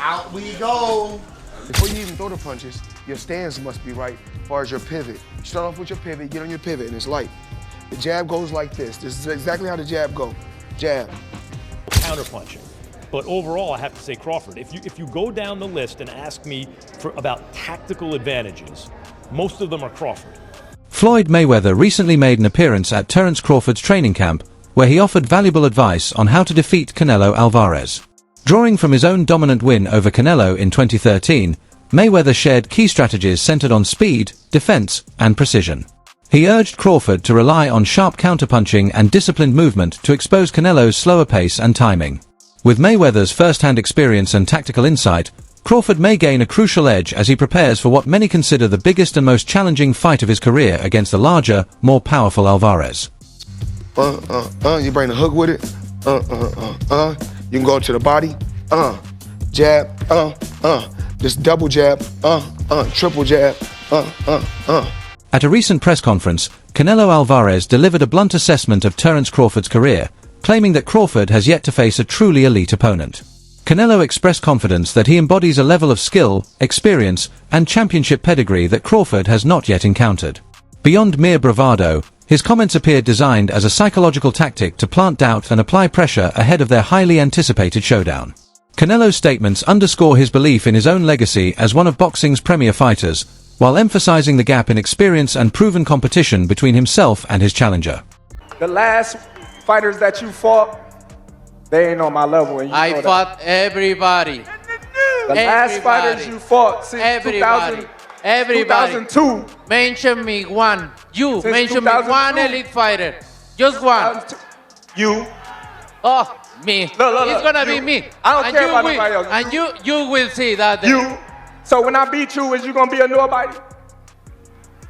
Out we go. Before you even throw the punches, your stance must be right as far as your pivot. You start off with your pivot, get on your pivot, and it's light. The jab goes like this. This is exactly how the jab goes. Jab. Counterpunching. But overall, I have to say Crawford. If you go down the list and ask me about tactical advantages, most of them are Crawford. Floyd Mayweather recently made an appearance at Terence Crawford's training camp, where he offered valuable advice on how to defeat Canelo Alvarez. Drawing from his own dominant win over Canelo in 2013, Mayweather shared key strategies centered on speed, defense, and precision. He urged Crawford to rely on sharp counterpunching and disciplined movement to expose Canelo's slower pace and timing. With Mayweather's first-hand experience and tactical insight, Crawford may gain a crucial edge as he prepares for what many consider the biggest and most challenging fight of his career against the larger, more powerful Alvarez. You bring the hook with it. You can go to the body. Jab. Just double jab. Triple jab. At a recent press conference, Canelo Alvarez delivered a blunt assessment of Terence Crawford's career, claiming that Crawford has yet to face a truly elite opponent. Canelo expressed confidence that he embodies a level of skill, experience, and championship pedigree that Crawford has not yet encountered. Beyond mere bravado, his comments appeared designed as a psychological tactic to plant doubt and apply pressure ahead of their highly anticipated showdown. Canelo's statements underscore his belief in his own legacy as one of boxing's premier fighters, while emphasizing the gap in experience and proven competition between himself and his challenger. The last fighters that you fought, they ain't on my level. And I fought everybody. The last fighters you fought since 2002. Mention me one. You mention me one elite fighter. Just one. You. Oh, me. It's gonna be me. I don't care about nobody else. And you will see that. You. So when I beat you, is you gonna be a nobody?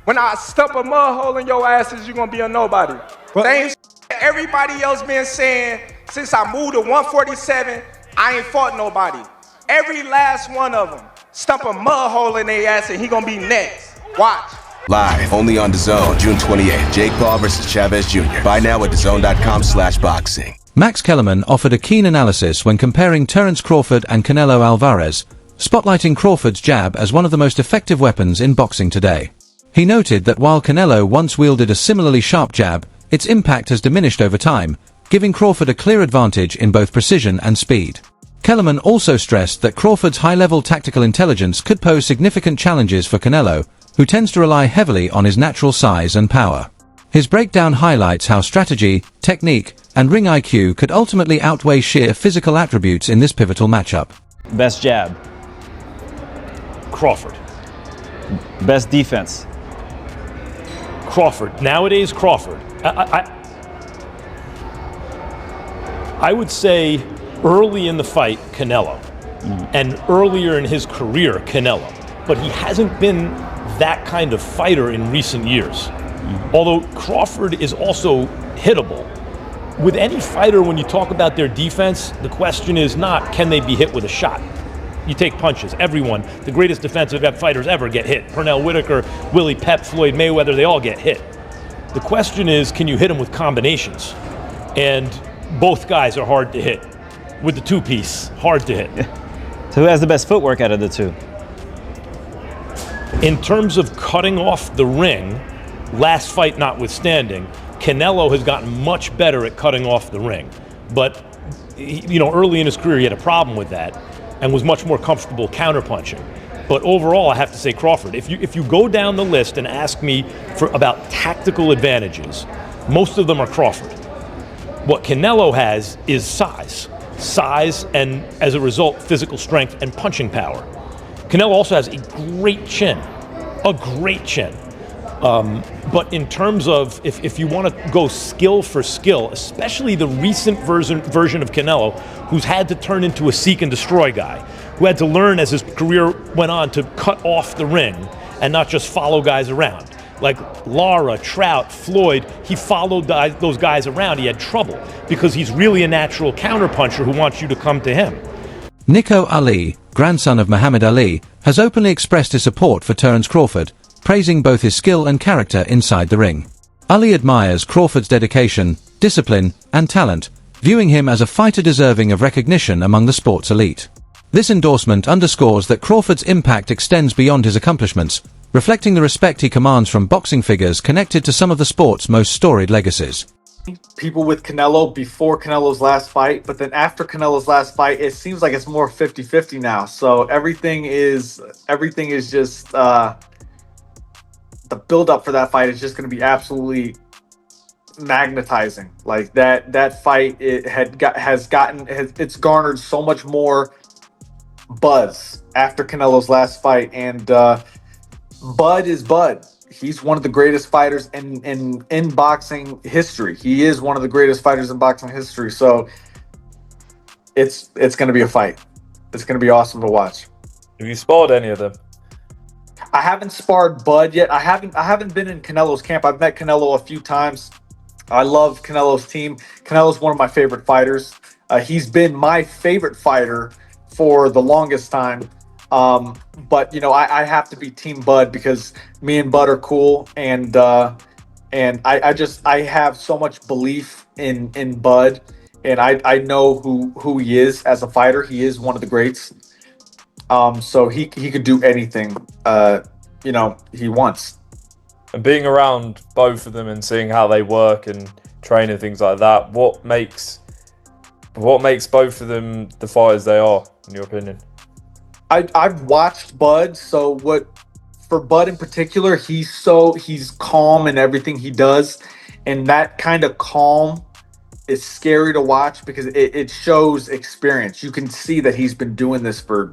When I stump a mud hole in your ass, is you gonna be a nobody? Same everybody else been saying since I moved to 147, I ain't fought nobody. Every last one of them stump a mud hole in their ass and he gonna be next. Watch. Live, only on DAZN, June 28th. Jake Paul versus Chavez Jr. Buy now at DAZN.com/boxing. Max Kellerman offered a keen analysis when comparing Terence Crawford and Canelo Alvarez, spotlighting Crawford's jab as one of the most effective weapons in boxing today. He noted that while Canelo once wielded a similarly sharp jab, its impact has diminished over time, giving Crawford a clear advantage in both precision and speed. Kellerman also stressed that Crawford's high-level tactical intelligence could pose significant challenges for Canelo, who tends to rely heavily on his natural size and power. His breakdown highlights how strategy, technique, and ring IQ could ultimately outweigh sheer physical attributes in this pivotal matchup. Best jab. Crawford. Best defense. Crawford. Nowadays, Crawford. I would say early in the fight, Canelo. And earlier in his career, Canelo. But he hasn't been that kind of fighter in recent years. Although Crawford is also hittable. With any fighter, when you talk about their defense, the question is not, can they be hit with a shot? You take punches. Everyone, the greatest defensive fighters ever get hit. Pernell Whitaker, Willie Pep, Floyd Mayweather, they all get hit. The question is, can you hit them with combinations? And both guys are hard to hit. With the two-piece, hard to hit. So who has the best footwork out of the two? In terms of cutting off the ring, last fight notwithstanding, Canelo has gotten much better at cutting off the ring. But, early in his career, he had a problem with that and was much more comfortable counterpunching. But overall, I have to say Crawford. If you go down the list and ask me about tactical advantages, most of them are Crawford. What Canelo has is size. Size and, as a result, physical strength and punching power. Canelo also has a great chin. A great chin. But in terms of, if you want to go skill for skill, especially the recent version of Canelo, who's had to turn into a seek and destroy guy, who had to learn as his career went on to cut off the ring and not just follow guys around. Like Lara, Trout, Floyd, he followed those guys around. He had trouble because he's really a natural counterpuncher who wants you to come to him. Nico Ali, grandson of Muhammad Ali, has openly expressed his support for Terence Crawford, praising both his skill and character inside the ring. Ali admires Crawford's dedication, discipline, and talent, viewing him as a fighter deserving of recognition among the sport's elite. This endorsement underscores that Crawford's impact extends beyond his accomplishments, reflecting the respect he commands from boxing figures connected to some of the sport's most storied legacies. People with Canelo before Canelo's last fight, but then after Canelo's last fight, it seems like it's more 50-50 now. So everything is just the build up for that fight is just going to be absolutely magnetizing. Like that fight, it's garnered so much more buzz after Canelo's last fight, and Bud is Bud. He's one of the greatest fighters in boxing history. He is one of the greatest fighters in boxing history. So it's going to be a fight. It's going to be awesome to watch. Have you sparred any of them? I haven't sparred Bud yet. I haven't been in Canelo's camp. I've met Canelo a few times. I love Canelo's team. Canelo's one of my favorite fighters. He's been my favorite fighter for the longest time. But you know, I have to be Team Bud because me and Bud are cool, and I have so much belief in Bud, and I know who he is as a fighter. He is one of the greats. So he could do anything he wants. And being around both of them and seeing how they work and train and things like that, what makes both of them the fighters they are, in your opinion? I've watched Bud, so for Bud in particular, he's calm in everything he does, and that kind of calm is scary to watch because it shows experience. You can see that he's been doing this for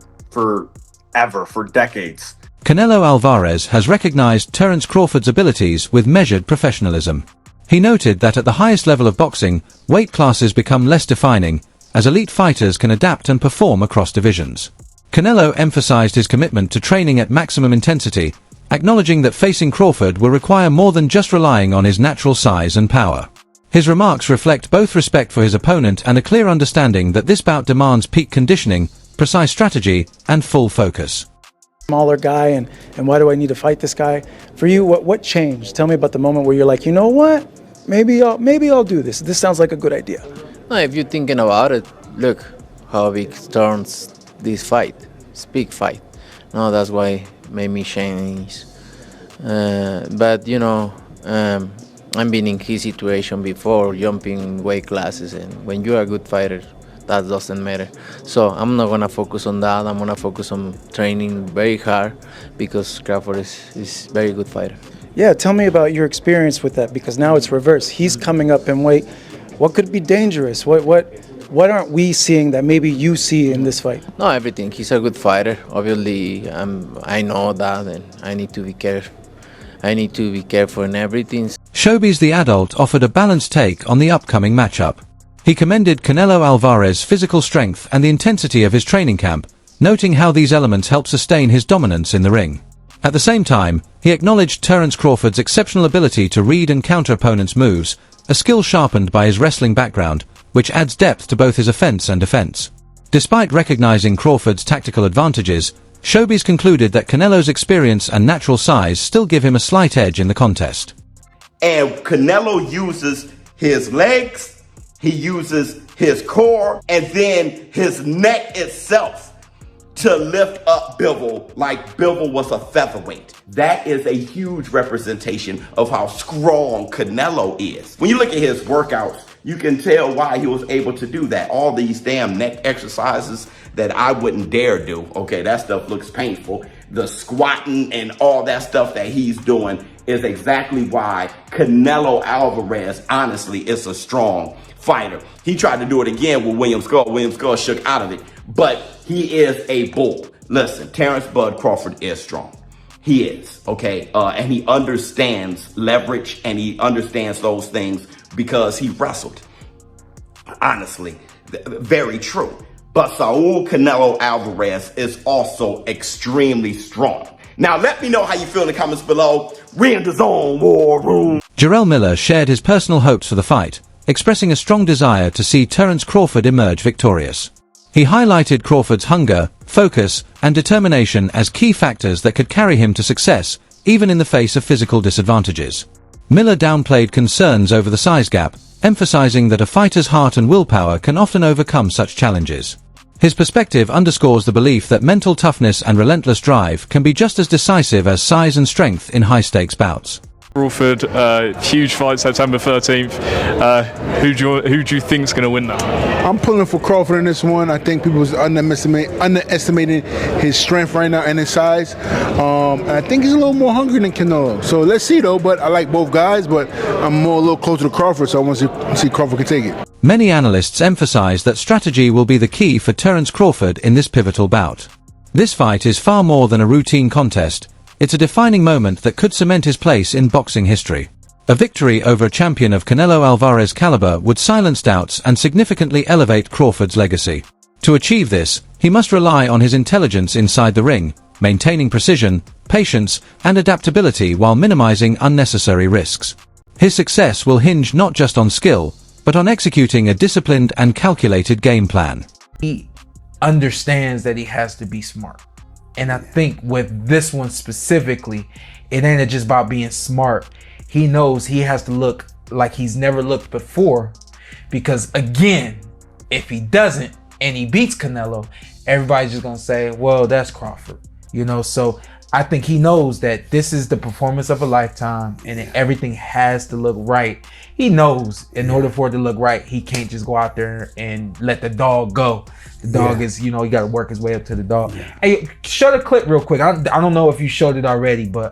decades. Canelo Alvarez has recognized Terence Crawford's abilities with measured professionalism. He noted that at the highest level of boxing, weight classes become less defining, as elite fighters can adapt and perform across divisions. Canelo emphasized his commitment to training at maximum intensity, acknowledging that facing Crawford will require more than just relying on his natural size and power. His remarks reflect both respect for his opponent and a clear understanding that this bout demands peak conditioning, precise strategy, and full focus. Smaller guy, and why do I need to fight this guy? For you, what changed? Tell me about the moment where you're like, you know what? Maybe I'll do this. This sounds like a good idea. No, if you're thinking about it, look how big turns this fight. It's a big fight. No, that's why it made me change. But I've been in his situation before, jumping weight classes, and when you're a good fighter, that doesn't matter. So I'm not gonna focus on that. I'm gonna focus on training very hard because Crawford is very good fighter. Yeah, tell me about your experience with that, because now it's reversed. He's coming up in weight. What could be dangerous? What aren't we seeing that maybe you see in this fight? No, everything. He's a good fighter. Obviously, I know that, and I need to be careful. I need to be careful in everything. Showbiz the Adult offered a balanced take on the upcoming matchup. He commended Canelo Alvarez's physical strength and the intensity of his training camp, noting how these elements help sustain his dominance in the ring. At the same time, he acknowledged Terence Crawford's exceptional ability to read and counter opponents' moves, a skill sharpened by his wrestling background, which adds depth to both his offense and defense. Despite recognizing Crawford's tactical advantages, Showbiz concluded that Canelo's experience and natural size still give him a slight edge in the contest. And Canelo uses his legs, he uses his core, and then his neck itself to lift up Bivol like Bivol was a featherweight. That is a huge representation of how strong Canelo is. When you look at his workouts, you can tell why he was able to do that. All these damn neck exercises that I wouldn't dare do. Okay, that stuff looks painful. The squatting and all that stuff that he's doing is exactly why Canelo Alvarez, honestly, is a strong fighter. He tried to do it again with William Skull. William Skull shook out of it, but he is a bull. Listen, Terence Bud Crawford is strong. He is, okay? And he understands leverage, and he understands those things because he wrestled. Honestly, very true. But Saul Canelo Alvarez is also extremely strong. Now, let me know how you feel in the comments below. We're in the zone, war room. Jarrell Miller shared his personal hopes for the fight, expressing a strong desire to see Terence Crawford emerge victorious. He highlighted Crawford's hunger, focus, and determination as key factors that could carry him to success, even in the face of physical disadvantages. Miller downplayed concerns over the size gap, emphasizing that a fighter's heart and willpower can often overcome such challenges. His perspective underscores the belief that mental toughness and relentless drive can be just as decisive as size and strength in high-stakes bouts. Crawford, huge fight September 13th. Who do you think's going to win that? I'm pulling for Crawford in this one. I think people are underestimating his strength right now and his size. And I think he's a little more hungry than Canelo. So let's see though. But I like both guys, but I'm more a little closer to Crawford, so I want to see Crawford can take it. Many analysts emphasize that strategy will be the key for Terence Crawford in this pivotal bout. This fight is far more than a routine contest. It's a defining moment that could cement his place in boxing history. A victory over a champion of Canelo Alvarez caliber would silence doubts and significantly elevate Crawford's legacy. To achieve this, he must rely on his intelligence inside the ring, maintaining precision, patience, and adaptability while minimizing unnecessary risks. His success will hinge not just on skill, but on executing a disciplined and calculated game plan. He understands that he has to be smart. And I think with this one specifically, it ain't just about being smart. He knows he has to look like he's never looked before, because again, if he doesn't and he beats Canelo, everybody's just gonna say, well, that's Crawford, you know? So I think he knows that this is the performance of a lifetime and everything has to look right. He knows in order for it to look right, he can't just go out there and let the dog go. The dog is, you know, he got to work his way up to the dog. Hey, show the clip real quick. I don't know if you showed it already, but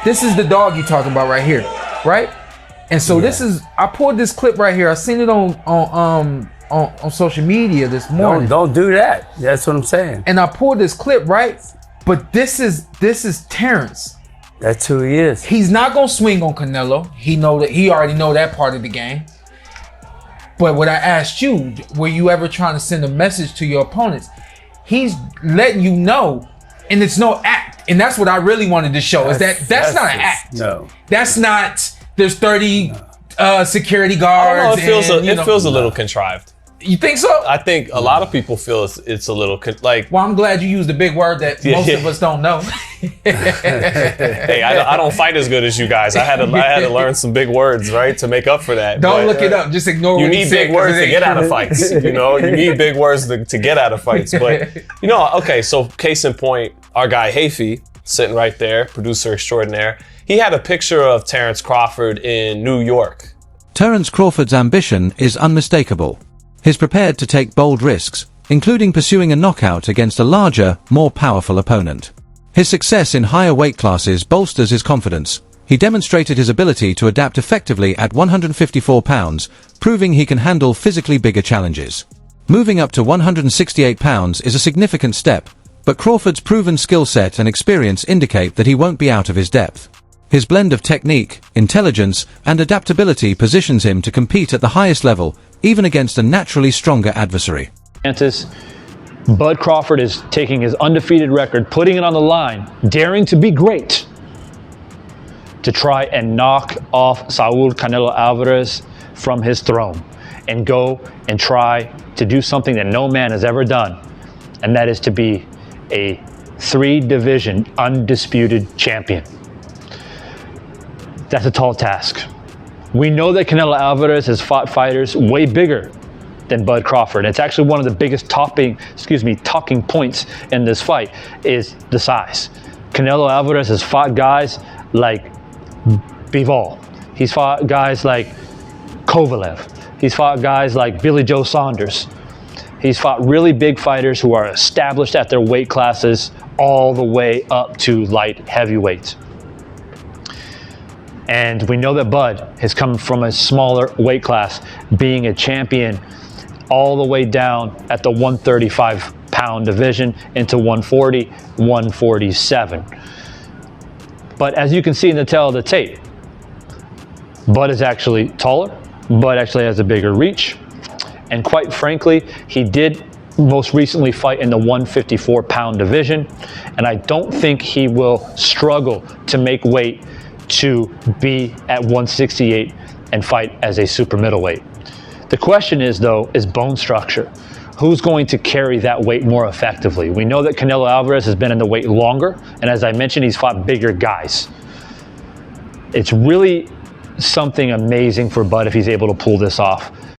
this is the dog you're talking about right here, right? And so this is, I pulled this clip right here. I seen it on social media this morning. Don't do that. That's what I'm saying. And I pulled this clip, right? But this is Terence. That's who he is. He's not gonna swing on Canelo. He already know that part of the game. But what I asked you, were you ever trying to send a message to your opponents? He's letting you know, and it's no act. And that's what I really wanted to show, is that's not an act. No. That's not, there's 30 security guards. I don't know, it feels a little contrived. You think so? I think a lot of people feel it's a little like. Well, I'm glad you used a big word that most of us don't know. Hey, I don't fight as good as you guys. I had to learn some big words, right, to make up for that. Don't look it up. Just ignore. You need big words to get out of fights. You know, you need big words to get out of fights. But you know, okay. So case in point, our guy Hafey, sitting right there, producer extraordinaire. He had a picture of Terence Crawford in New York. Terence Crawford's ambition is unmistakable. He's prepared to take bold risks, including pursuing a knockout against a larger, more powerful opponent. His success in higher weight classes bolsters his confidence. He demonstrated his ability to adapt effectively at 154 pounds, proving he can handle physically bigger challenges. Moving up to 168 pounds is a significant step, but Crawford's proven skill set and experience indicate that he won't be out of his depth. His blend of technique, intelligence, and adaptability positions him to compete at the highest level, even against a naturally stronger adversary. Bud Crawford is taking his undefeated record, putting it on the line, daring to be great, to try and knock off Saul Canelo Alvarez from his throne and go and try to do something that no man has ever done, and that is to be a 3-division undisputed champion. That's a tall task. We know that Canelo Alvarez has fought fighters way bigger than Bud Crawford. It's actually one of the biggest talking points in this fight is the size. Canelo Alvarez has fought guys like Bivol. He's fought guys like Kovalev. He's fought guys like Billy Joe Saunders. He's fought really big fighters who are established at their weight classes all the way up to light heavyweight. And we know that Bud has come from a smaller weight class, being a champion all the way down at the 135-pound division into 140, 147. But as you can see in the tail of the tape, Bud is actually taller. Bud actually has a bigger reach. And quite frankly, he did most recently fight in the 154-pound division. And I don't think he will struggle to make weight to be at 168 and fight as a super middleweight. The question is, though, is bone structure. Who's going to carry that weight more effectively? We know that Canelo Alvarez has been in the weight longer, and as I mentioned, he's fought bigger guys. It's really something amazing for Bud if he's able to pull this off.